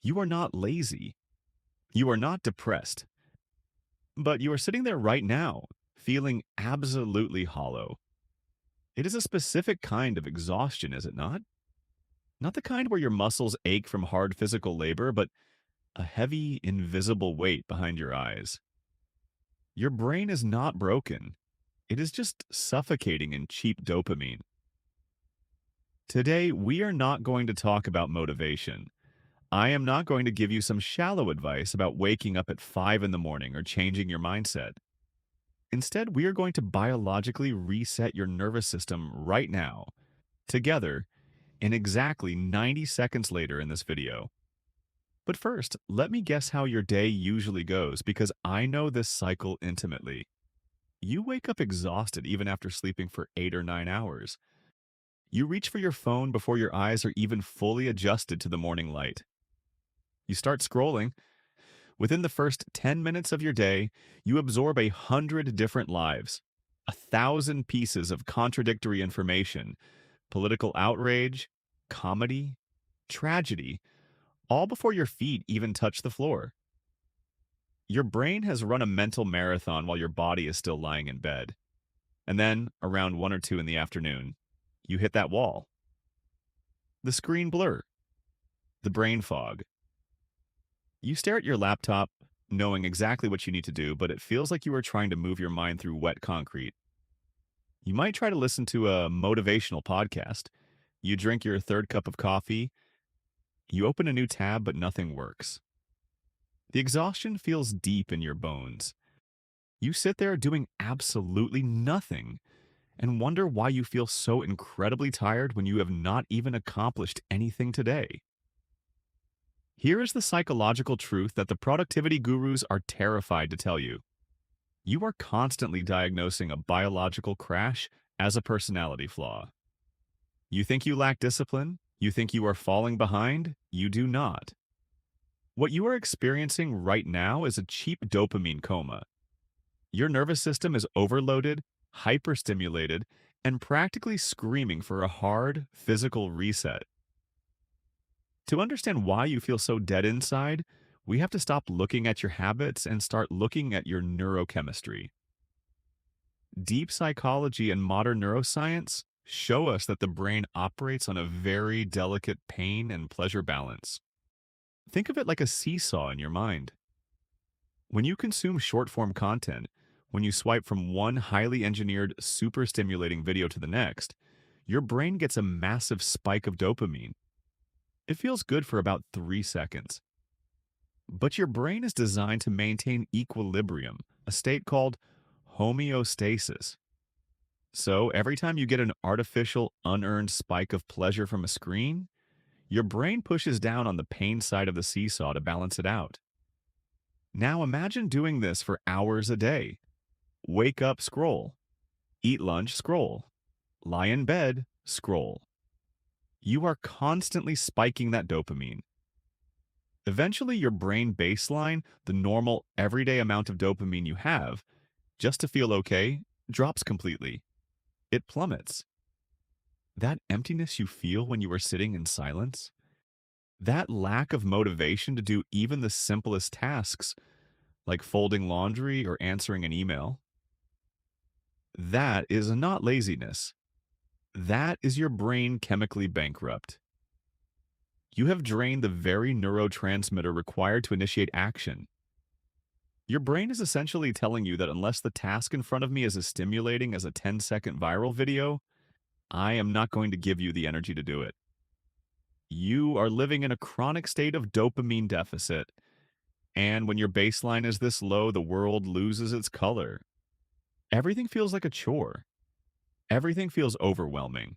You are not lazy. You are not depressed. But you are sitting there right now, feeling absolutely hollow. It is a specific kind of exhaustion, is it not? Not the kind where your muscles ache from hard physical labor, but a heavy, invisible weight behind your eyes. Your brain is not broken. It is just suffocating in cheap dopamine. Today, we are not going to talk about motivation. I am not going to give you some shallow advice about waking up at 5 in the morning or changing your mindset. Instead, we are going to biologically reset your nervous system right now, together, in exactly 90 seconds later in this video. But first, let me guess how your day usually goes because I know this cycle intimately. You wake up exhausted even after sleeping for 8 or 9 hours. You reach for your phone before your eyes are even fully adjusted to the morning light. You start scrolling. Within the first 10 minutes of your day, you absorb 100 different lives, 1,000 pieces of contradictory information, political outrage, comedy, tragedy, all before your feet even touch the floor. Your brain has run a mental marathon while your body is still lying in bed. And then, around 1 or 2 in the afternoon, you hit that wall. The screen blur, the brain fog. You stare at your laptop, knowing exactly what you need to do, but it feels like you are trying to move your mind through wet concrete. You might try to listen to a motivational podcast. You drink your third cup of coffee. You open a new tab, but nothing works. The exhaustion feels deep in your bones. You sit there doing absolutely nothing and wonder why you feel so incredibly tired when you have not even accomplished anything today. Here is the psychological truth that the productivity gurus are terrified to tell you. You are constantly diagnosing a biological crash as a personality flaw. You think you lack discipline? You think you are falling behind? You do not. What you are experiencing right now is a cheap dopamine coma. Your nervous system is overloaded, hyperstimulated, and practically screaming for a hard, physical reset. To understand why you feel so dead inside, we have to stop looking at your habits and start looking at your neurochemistry. Deep psychology and modern neuroscience show us that the brain operates on a very delicate pain and pleasure balance. Think of it like a seesaw in your mind. When you consume short form content, when you swipe from one highly engineered, super stimulating video to the next, your brain gets a massive spike of dopamine. It feels good for about 3 seconds. But your brain is designed to maintain equilibrium, a state called homeostasis. So every time you get an artificial, unearned spike of pleasure from a screen, your brain pushes down on the pain side of the seesaw to balance it out. Now imagine doing this for hours a day. Wake up, scroll. Eat lunch, scroll. Lie in bed, scroll. You are constantly spiking that dopamine. Eventually, your brain baseline, the normal, everyday amount of dopamine you have, just to feel okay, drops completely. It plummets. That emptiness you feel when you are sitting in silence, that lack of motivation to do even the simplest tasks, like folding laundry or answering an email, that is not laziness. That is your brain chemically bankrupt. You have drained the very neurotransmitter required to initiate action. Your brain is essentially telling you that unless the task in front of me is as stimulating as a 10-second viral video, I am not going to give you the energy to do it. You are living in a chronic state of dopamine deficit, and when your baseline is this low, the world loses its color. Everything feels like a chore. Everything feels overwhelming.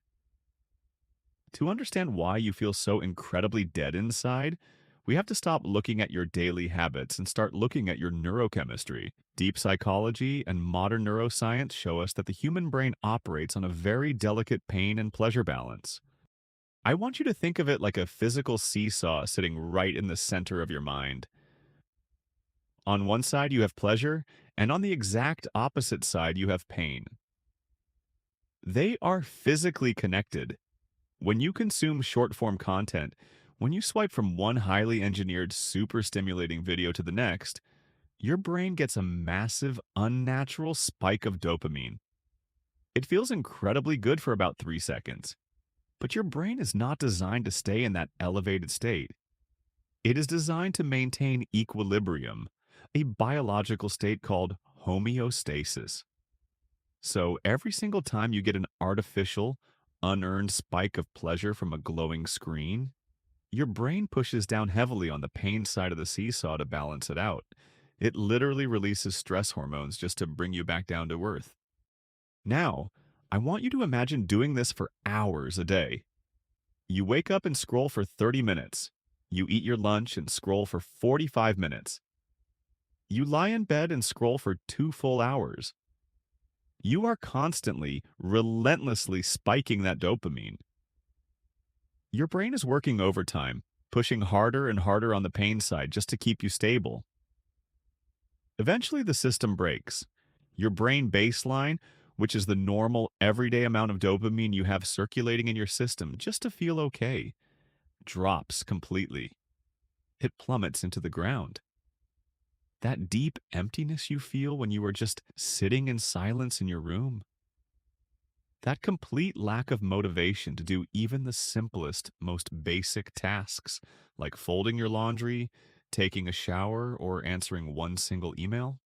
To understand why you feel so incredibly dead inside, we have to stop looking at your daily habits and start looking at your neurochemistry. Deep psychology and modern neuroscience show us that the human brain operates on a very delicate pain and pleasure balance. I want you to think of it like a physical seesaw sitting right in the center of your mind. On one side, you have pleasure, and on the exact opposite side, you have pain. They are physically connected. When you consume short form content, When you swipe from one highly engineered, super stimulating video to the next, your brain gets a massive, unnatural spike of dopamine. It feels incredibly good for about 3 seconds, but your brain is not designed to stay in that elevated state. It is designed to maintain equilibrium, a biological state called homeostasis. So every single time you get an artificial, unearned spike of pleasure from a glowing screen, your brain pushes down heavily on the pain side of the seesaw to balance it out. It literally releases stress hormones just to bring you back down to earth. Now, I want you to imagine doing this for hours a day. You wake up and scroll for 30 minutes. You eat your lunch and scroll for 45 minutes. You lie in bed and scroll for 2 full hours. You are constantly, relentlessly spiking that dopamine. Your brain is working overtime, pushing harder and harder on the pain side just to keep you stable. Eventually, the system breaks. Your brain baseline, which is the normal, everyday amount of dopamine you have circulating in your system just to feel okay, drops completely. It plummets into the ground. That deep emptiness you feel when you are just sitting in silence in your room, that complete lack of motivation to do even the simplest, most basic tasks, like folding your laundry, taking a shower, or answering one single email,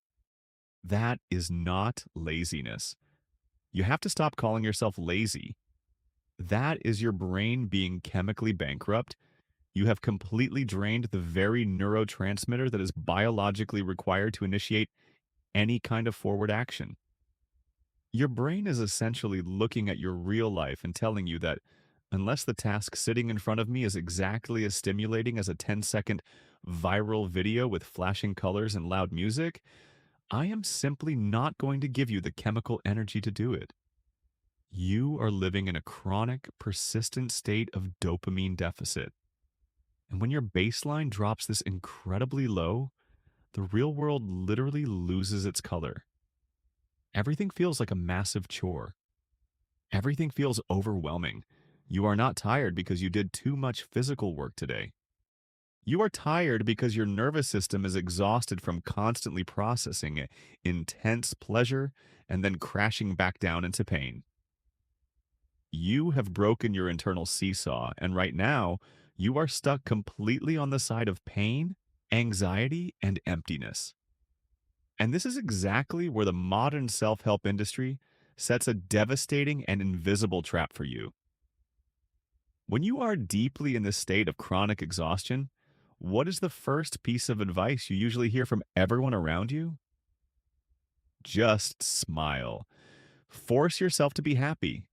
that is not laziness. You have to stop calling yourself lazy. That is your brain being chemically bankrupt. You have completely drained the very neurotransmitter that is biologically required to initiate any kind of forward action. Your brain is essentially looking at your real life and telling you that unless the task sitting in front of me is exactly as stimulating as a 10-second viral video with flashing colors and loud music, I am simply not going to give you the chemical energy to do it. You are living in a chronic, persistent state of dopamine deficit. And when your baseline drops this incredibly low, the real world literally loses its color. Everything feels like a massive chore. Everything feels overwhelming. You are not tired because you did too much physical work today. You are tired because your nervous system is exhausted from constantly processing intense pleasure and then crashing back down into pain. You have broken your internal seesaw, and right now, you are stuck completely on the side of pain, anxiety, and emptiness. And this is exactly where the modern self help industry sets a devastating and invisible trap for you. When you are deeply in this state of chronic exhaustion, what is the first piece of advice you usually hear from everyone around you? Just smile. Force yourself to be happy.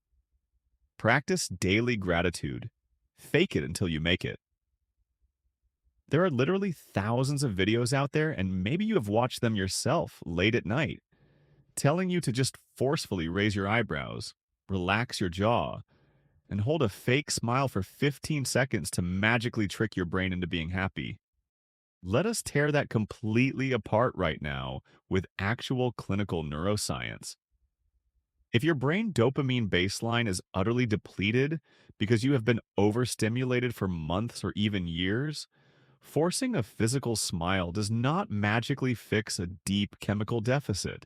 Practice daily gratitude. Fake it until you make it. There are literally thousands of videos out there, and maybe you have watched them yourself late at night, telling you to just forcefully raise your eyebrows, relax your jaw, and hold a fake smile for 15 seconds to magically trick your brain into being happy. Let us tear that completely apart right now with actual clinical neuroscience. If your brain dopamine baseline is utterly depleted because you have been overstimulated for months or even years, forcing a physical smile does not magically fix a deep chemical deficit.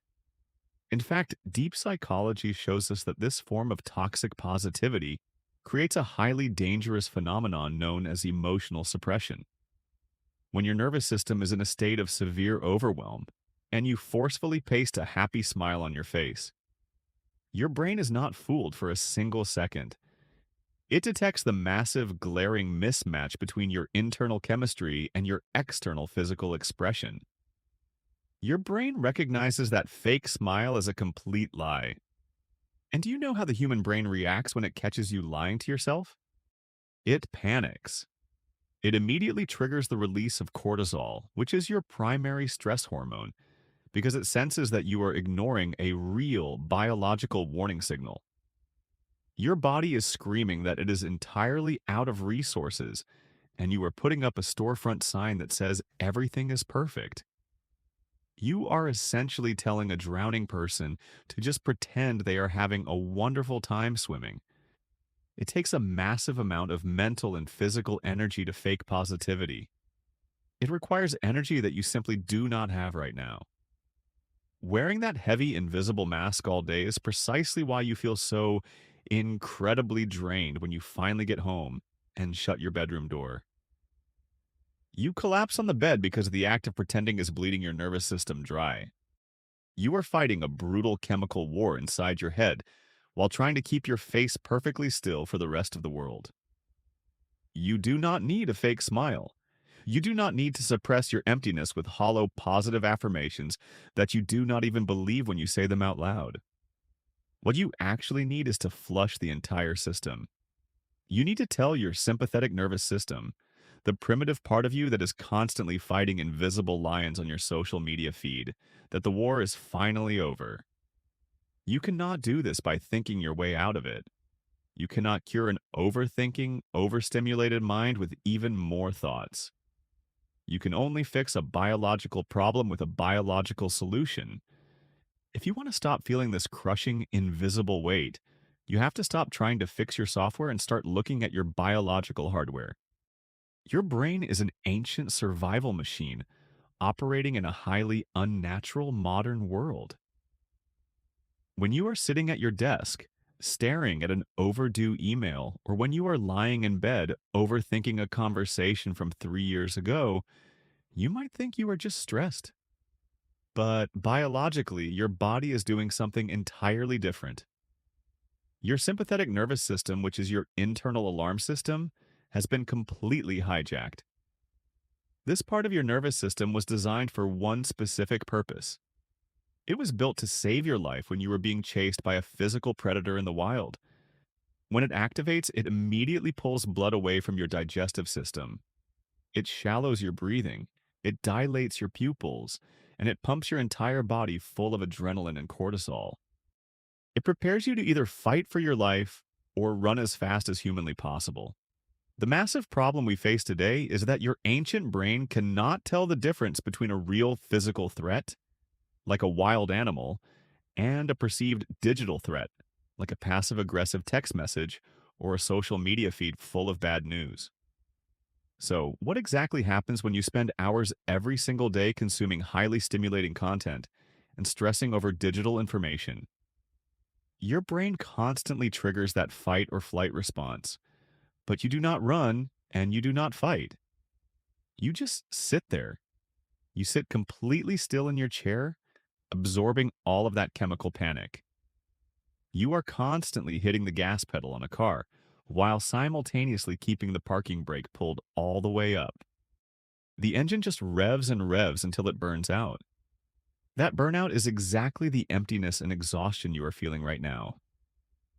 In fact, deep psychology shows us that this form of toxic positivity creates a highly dangerous phenomenon known as emotional suppression. When your nervous system is in a state of severe overwhelm and you forcefully paste a happy smile on your face, your brain is not fooled for a single second. It detects the massive, glaring mismatch between your internal chemistry and your external physical expression. Your brain recognizes that fake smile as a complete lie. And do you know how the human brain reacts when it catches you lying to yourself? It panics. It immediately triggers the release of cortisol, which is your primary stress hormone, because it senses that you are ignoring a real biological warning signal. Your body is screaming that it is entirely out of resources, and you are putting up a storefront sign that says everything is perfect. You are essentially telling a drowning person to just pretend they are having a wonderful time swimming. It takes a massive amount of mental and physical energy to fake positivity. It requires energy that you simply do not have right now. Wearing that heavy, invisible mask all day is precisely why you feel so incredibly drained when you finally get home and shut your bedroom door. You collapse on the bed because the act of pretending is bleeding your nervous system dry. You are fighting a brutal chemical war inside your head while trying to keep your face perfectly still for the rest of the world. You do not need a fake smile. You do not need to suppress your emptiness with hollow positive affirmations that you do not even believe when you say them out loud. What you actually need is to flush the entire system. You need to tell your sympathetic nervous system, the primitive part of you that is constantly fighting invisible lions on your social media feed, that the war is finally over. You cannot do this by thinking your way out of it. You cannot cure an overthinking, overstimulated mind with even more thoughts. You can only fix a biological problem with a biological solution. If you want to stop feeling this crushing, invisible weight, you have to stop trying to fix your software and start looking at your biological hardware. Your brain is an ancient survival machine operating in a highly unnatural modern world. When you are sitting at your desk, staring at an overdue email, or when you are lying in bed overthinking a conversation from 3 years ago, you might think you are just stressed. But biologically, your body is doing something entirely different. Your sympathetic nervous system, which is your internal alarm system, has been completely hijacked. This part of your nervous system was designed for one specific purpose. It was built to save your life when you were being chased by a physical predator in the wild. When it activates, it immediately pulls blood away from your digestive system. It shallows your breathing, it dilates your pupils, and it pumps your entire body full of adrenaline and cortisol. It prepares you to either fight for your life or run as fast as humanly possible. The massive problem we face today is that your ancient brain cannot tell the difference between a real physical threat, like a wild animal, and a perceived digital threat, like a passive aggressive text message or a social media feed full of bad news. So, what exactly happens when you spend hours every single day consuming highly stimulating content and stressing over digital information? Your brain constantly triggers that fight or flight response, but you do not run and you do not fight. You just sit there. You sit completely still in your chair, absorbing all of that chemical panic. You are constantly hitting the gas pedal on a car while simultaneously keeping the parking brake pulled all the way up. The engine just revs and revs until it burns out. That burnout is exactly the emptiness and exhaustion you are feeling right now.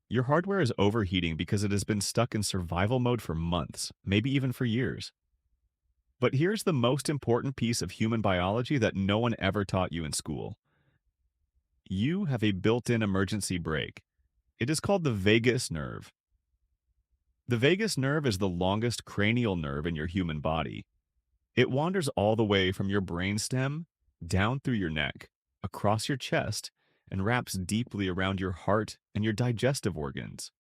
Your hardware is overheating because it has been stuck in survival mode for months, maybe even for years. But here's the most important piece of human biology that no one ever taught you in school. You have a built-in emergency brake. It is called the vagus nerve. The vagus nerve is the longest cranial nerve in your human body. It wanders all the way from your brainstem, down through your neck, across your chest, and wraps deeply around your heart and your digestive organs.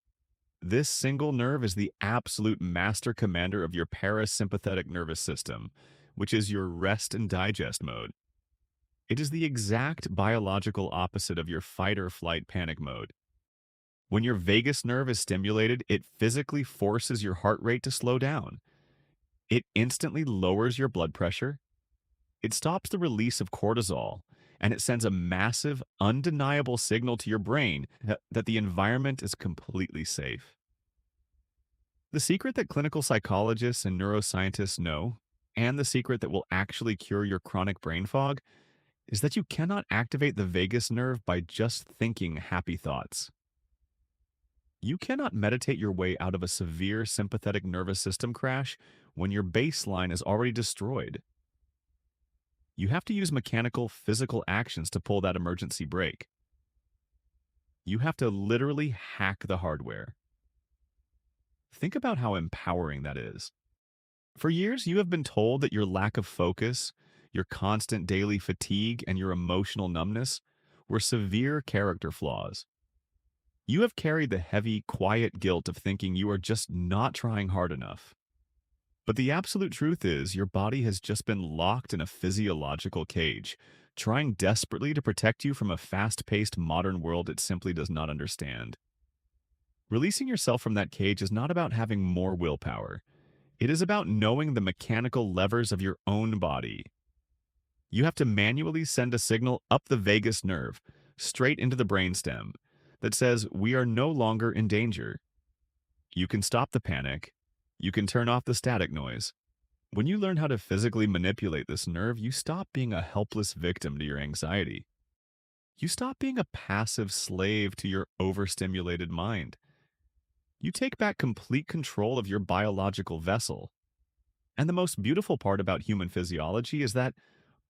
This single nerve is the absolute master commander of your parasympathetic nervous system, which is your rest and digest mode. It is the exact biological opposite of your fight or flight panic mode. When your vagus nerve is stimulated, it physically forces your heart rate to slow down. It instantly lowers your blood pressure. It stops the release of cortisol, and it sends a massive, undeniable signal to your brain that the environment is completely safe. The secret that clinical psychologists and neuroscientists know, and the secret that will actually cure your chronic brain fog, is that you cannot activate the vagus nerve by just thinking happy thoughts. You cannot meditate your way out of a severe sympathetic nervous system crash when your baseline is already destroyed. You have to use mechanical, physical actions to pull that emergency brake. You have to literally hack the hardware. Think about how empowering that is. For years, you have been told that your lack of focus, your constant daily fatigue, and your emotional numbness were severe character flaws. You have carried the heavy, quiet guilt of thinking you are just not trying hard enough. But the absolute truth is, your body has just been locked in a physiological cage, trying desperately to protect you from a fast paced modern world it simply does not understand. Releasing yourself from that cage is not about having more willpower. It is about knowing the mechanical levers of your own body. You have to manually send a signal up the vagus nerve, straight into the brainstem, that says we are no longer in danger. You can stop the panic. You can turn off the static noise. When you learn how to physically manipulate this nerve, you stop being a helpless victim to your anxiety. You stop being a passive slave to your overstimulated mind. You take back complete control of your biological vessel. And the most beautiful part about human physiology is that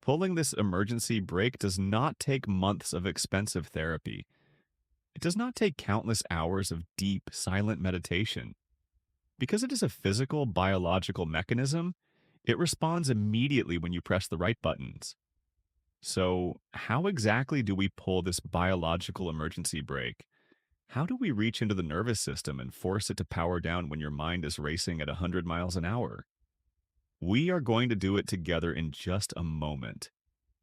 pulling this emergency brake does not take months of expensive therapy. It does not take countless hours of deep, silent meditation. Because it is a physical, biological mechanism, it responds immediately when you press the right buttons. So, how exactly do we pull this biological emergency brake? How do we reach into the nervous system and force it to power down when your mind is racing at 100 miles an hour? We are going to do it together in just a moment.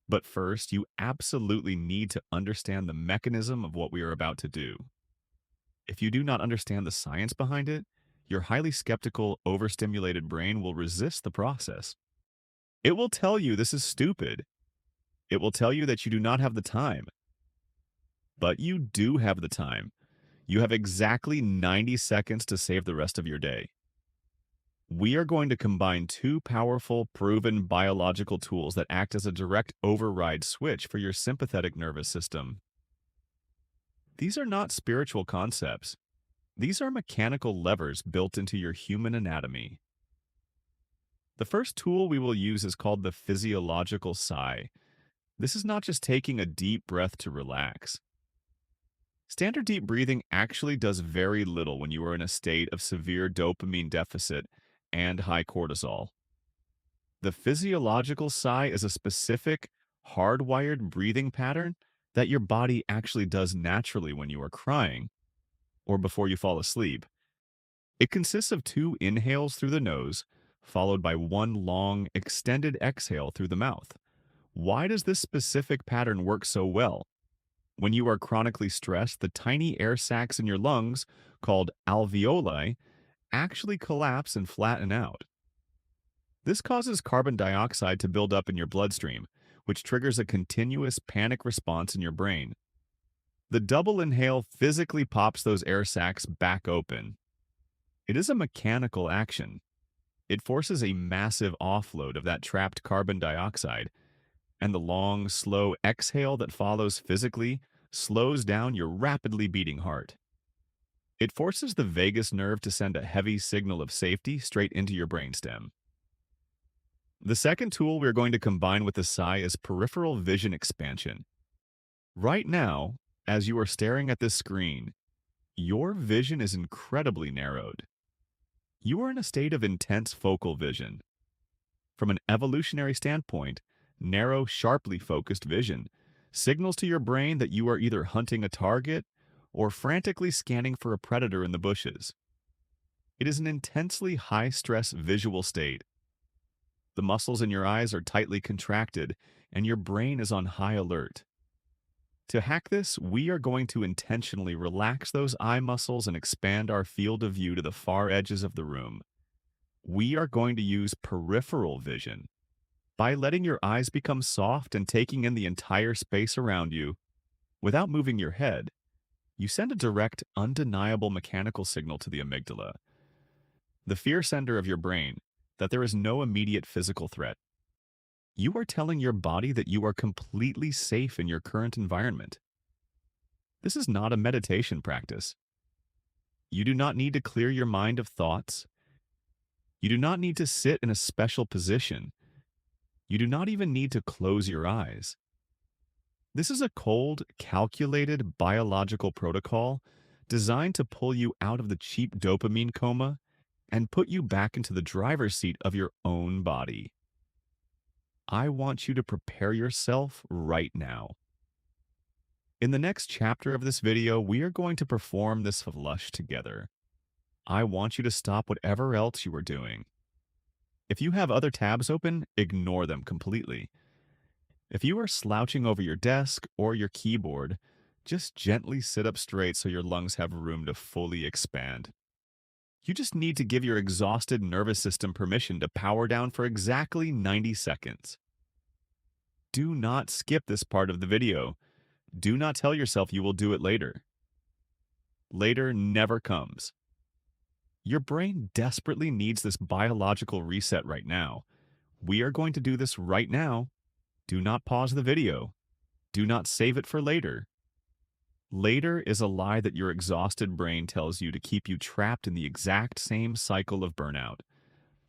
But first, you absolutely need to understand the mechanism of what we are about to do. If you do not understand the science behind it, your highly skeptical, overstimulated brain will resist the process. It will tell you this is stupid. It will tell you that you do not have the time. But you do have the time. You have exactly 90 seconds to save the rest of your day. We are going to combine two powerful, proven biological tools that act as a direct override switch for your sympathetic nervous system. These are not spiritual concepts. These are mechanical levers built into your human anatomy. The first tool we will use is called the physiological sigh. This is not just taking a deep breath to relax. Standard deep breathing actually does very little when you are in a state of severe dopamine deficit and high cortisol. The physiological sigh is a specific, hardwired breathing pattern that your body actually does naturally when you are crying or before you fall asleep. It consists of two inhales through the nose, followed by one long, extended exhale through the mouth. Why does this specific pattern work so well? When you are chronically stressed, the tiny air sacs in your lungs, called alveoli, actually collapse and flatten out. This causes carbon dioxide to build up in your bloodstream, which triggers a continuous panic response in your brain. The double inhale physically pops those air sacs back open. It is a mechanical action. It forces a massive offload of that trapped carbon dioxide, and the long, slow exhale that follows physically slows down your rapidly beating heart. It forces the vagus nerve to send a heavy signal of safety straight into your brainstem. The second tool we're going to combine with the sigh is peripheral vision expansion. Right now, as you are staring at this screen, your vision is incredibly narrowed. You are in a state of intense focal vision. From an evolutionary standpoint, narrow, sharply focused vision signals to your brain that you are either hunting a target or frantically scanning for a predator in the bushes. It is an intensely high-stress visual state. The muscles in your eyes are tightly contracted, and your brain is on high alert. To hack this, we are going to intentionally relax those eye muscles and expand our field of view to the far edges of the room. We are going to use peripheral vision. By letting your eyes become soft and taking in the entire space around you, without moving your head, you send a direct, undeniable mechanical signal to the amygdala, the fear center of your brain, that there is no immediate physical threat. You are telling your body that you are completely safe in your current environment. This is not a meditation practice. You do not need to clear your mind of thoughts. You do not need to sit in a special position. You do not even need to close your eyes. This is a cold, calculated biological protocol designed to pull you out of the cheap dopamine coma and put you back into the driver's seat of your own body. I want you to prepare yourself right now. In the next chapter of this video, we are going to perform this flush together. I want you to stop whatever else you are doing. If you have other tabs open, ignore them completely. If you are slouching over your desk or your keyboard, just gently sit up straight so your lungs have room to fully expand. You just need to give your exhausted nervous system permission to power down for exactly 90 seconds. Do not skip this part of the video. Do not tell yourself you will do it later. Later never comes. Your brain desperately needs this biological reset right now. We are going to do this right now. Do not pause the video. Do not save it for later. Later is a lie that your exhausted brain tells you to keep you trapped in the exact same cycle of burnout.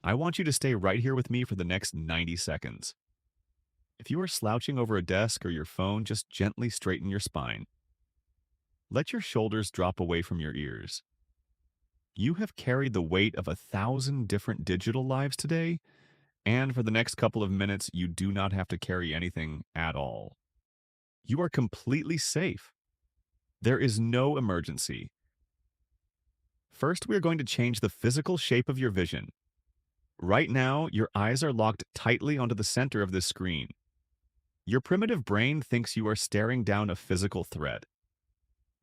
I want you to stay right here with me for the next 90 seconds. If you are slouching over a desk or your phone, just gently straighten your spine. Let your shoulders drop away from your ears. You have carried the weight of 1,000 different digital lives today, and for the next couple of minutes, you do not have to carry anything at all. You are completely safe. There is no emergency. First, we are going to change the physical shape of your vision. Right now, your eyes are locked tightly onto the center of this screen. Your primitive brain thinks you are staring down a physical threat.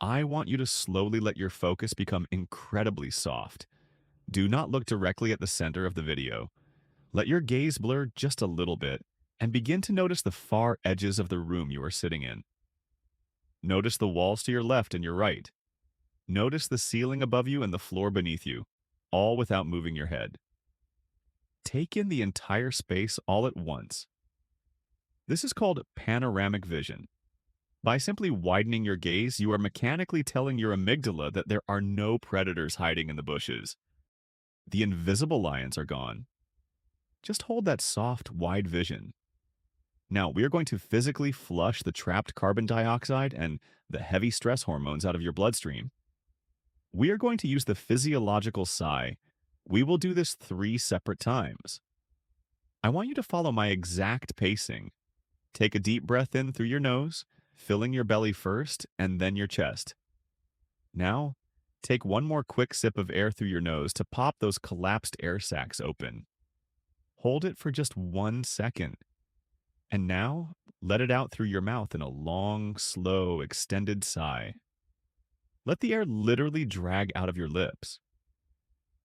I want you to slowly let your focus become incredibly soft. Do not look directly at the center of the video. Let your gaze blur just a little bit and begin to notice the far edges of the room you are sitting in. Notice the walls to your left and your right. Notice the ceiling above you and the floor beneath you, all without moving your head. Take in the entire space all at once. This is called panoramic vision. By simply widening your gaze, you are mechanically telling your amygdala that there are no predators hiding in the bushes. The invisible lions are gone. Just hold that soft, wide vision. Now, we are going to physically flush the trapped carbon dioxide and the heavy stress hormones out of your bloodstream. We are going to use the physiological sigh. We will do this 3 separate times. I want you to follow my exact pacing. Take a deep breath in through your nose, filling your belly first and then your chest. Now, take one more quick sip of air through your nose to pop those collapsed air sacs open. Hold it for just 1 second. And now, let it out through your mouth in a long, slow, extended sigh. Let the air literally drag out of your lips.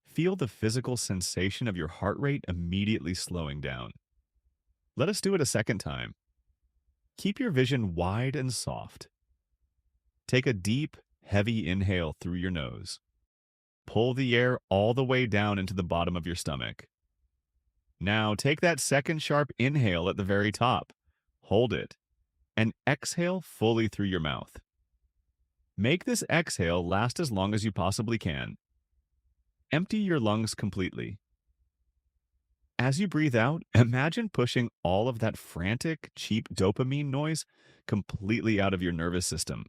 Feel the physical sensation of your heart rate immediately slowing down. Let us do it a second time. Keep your vision wide and soft. Take a deep, heavy inhale through your nose. Pull the air all the way down into the bottom of your stomach. Now take that second sharp inhale at the very top. Hold it. And exhale fully through your mouth. Make this exhale last as long as you possibly can. Empty your lungs completely. As you breathe out, imagine pushing all of that frantic, cheap dopamine noise completely out of your nervous system.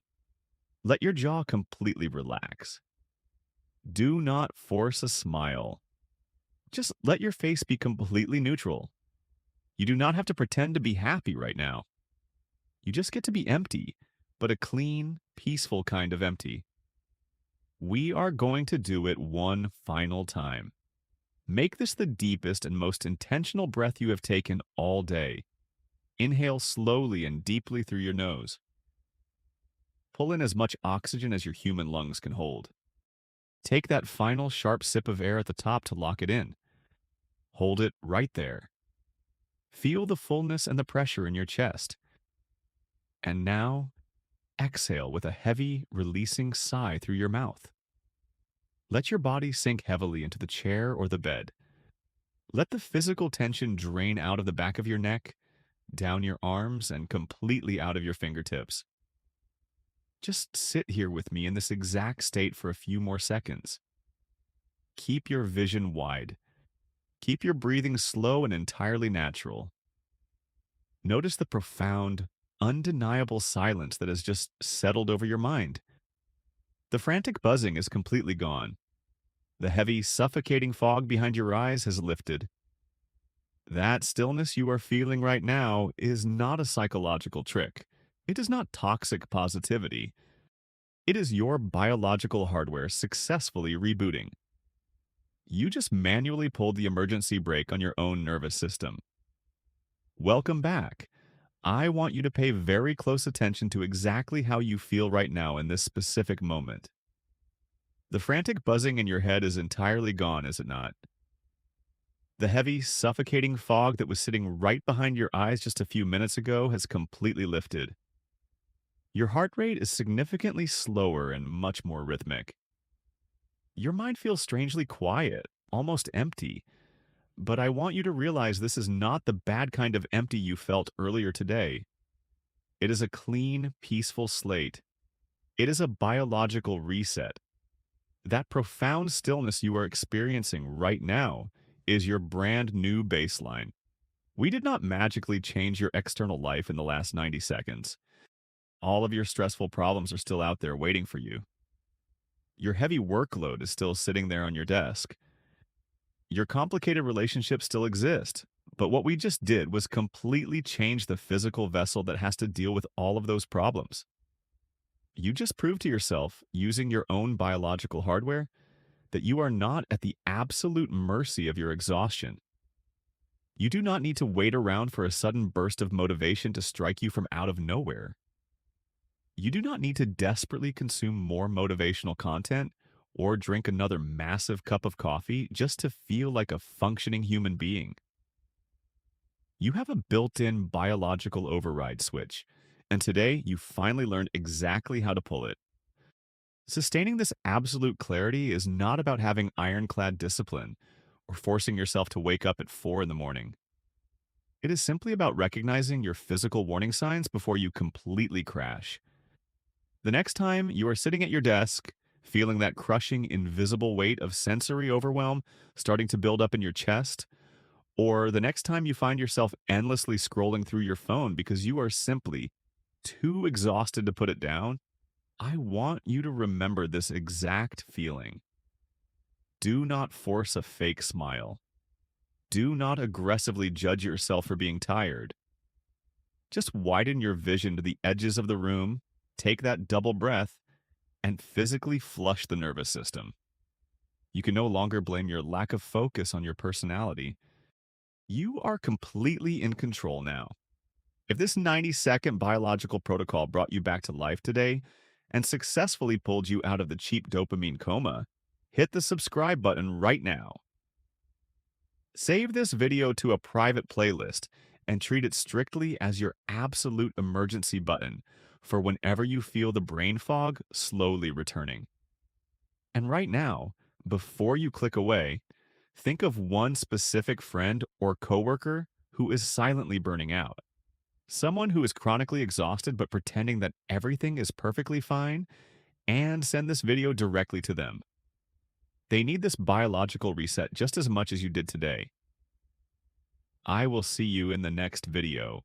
Let your jaw completely relax. Do not force a smile. Just let your face be completely neutral. You do not have to pretend to be happy right now. You just get to be empty, but a clean, peaceful kind of empty. We are going to do it one final time. Make this the deepest and most intentional breath you have taken all day. Inhale slowly and deeply through your nose. Pull in as much oxygen as your human lungs can hold. Take that final sharp sip of air at the top to lock it in. Hold it right there. Feel the fullness and the pressure in your chest. And now, exhale with a heavy, releasing sigh through your mouth. Let your body sink heavily into the chair or the bed. Let the physical tension drain out of the back of your neck, down your arms, and completely out of your fingertips. Just sit here with me in this exact state for a few more seconds. Keep your vision wide. Keep your breathing slow and entirely natural. Notice the profound, undeniable silence that has just settled over your mind. The frantic buzzing is completely gone. The heavy, suffocating fog behind your eyes has lifted. That stillness you are feeling right now is not a psychological trick. It is not toxic positivity. It is your biological hardware successfully rebooting. You just manually pulled the emergency brake on your own nervous system. Welcome back. I want you to pay very close attention to exactly how you feel right now in this specific moment. The frantic buzzing in your head is entirely gone, is it not? The heavy, suffocating fog that was sitting right behind your eyes just a few minutes ago has completely lifted. Your heart rate is significantly slower and much more rhythmic. Your mind feels strangely quiet, almost empty. But I want you to realize this is not the bad kind of empty you felt earlier today. It is a clean, peaceful slate. It is a biological reset. That profound stillness you are experiencing right now is your brand new baseline. We did not magically change your external life in the last 90 seconds. All of your stressful problems are still out there waiting for you. Your heavy workload is still sitting there on your desk. Your complicated relationships still exist. But what we just did was completely change the physical vessel that has to deal with all of those problems. You just proved to yourself, using your own biological hardware, that you are not at the absolute mercy of your exhaustion. You do not need to wait around for a sudden burst of motivation to strike you from out of nowhere. You do not need to desperately consume more motivational content or drink another massive cup of coffee just to feel like a functioning human being. You have a built-in biological override switch, and today you finally learned exactly how to pull it. Sustaining this absolute clarity is not about having ironclad discipline or forcing yourself to wake up at 4 in the morning. It is simply about recognizing your physical warning signs before you completely crash. The next time you are sitting at your desk, feeling that crushing, invisible weight of sensory overwhelm starting to build up in your chest, or the next time you find yourself endlessly scrolling through your phone because you are simply too exhausted to put it down, I want you to remember this exact feeling. Do not force a fake smile. Do not aggressively judge yourself for being tired. Just widen your vision to the edges of the room, take that double breath, and physically flush the nervous system. You can no longer blame your lack of focus on your personality. You are completely in control now. If this 90-second biological protocol brought you back to life today and successfully pulled you out of the cheap dopamine coma, hit the subscribe button right now. Save this video to a private playlist and treat it strictly as your absolute emergency button for whenever you feel the brain fog slowly returning. And right now, before you click away, think of one specific friend or coworker who is silently burning out. Someone who is chronically exhausted but pretending that everything is perfectly fine, and send this video directly to them. They need this biological reset just as much as you did today. I will see you in the next video.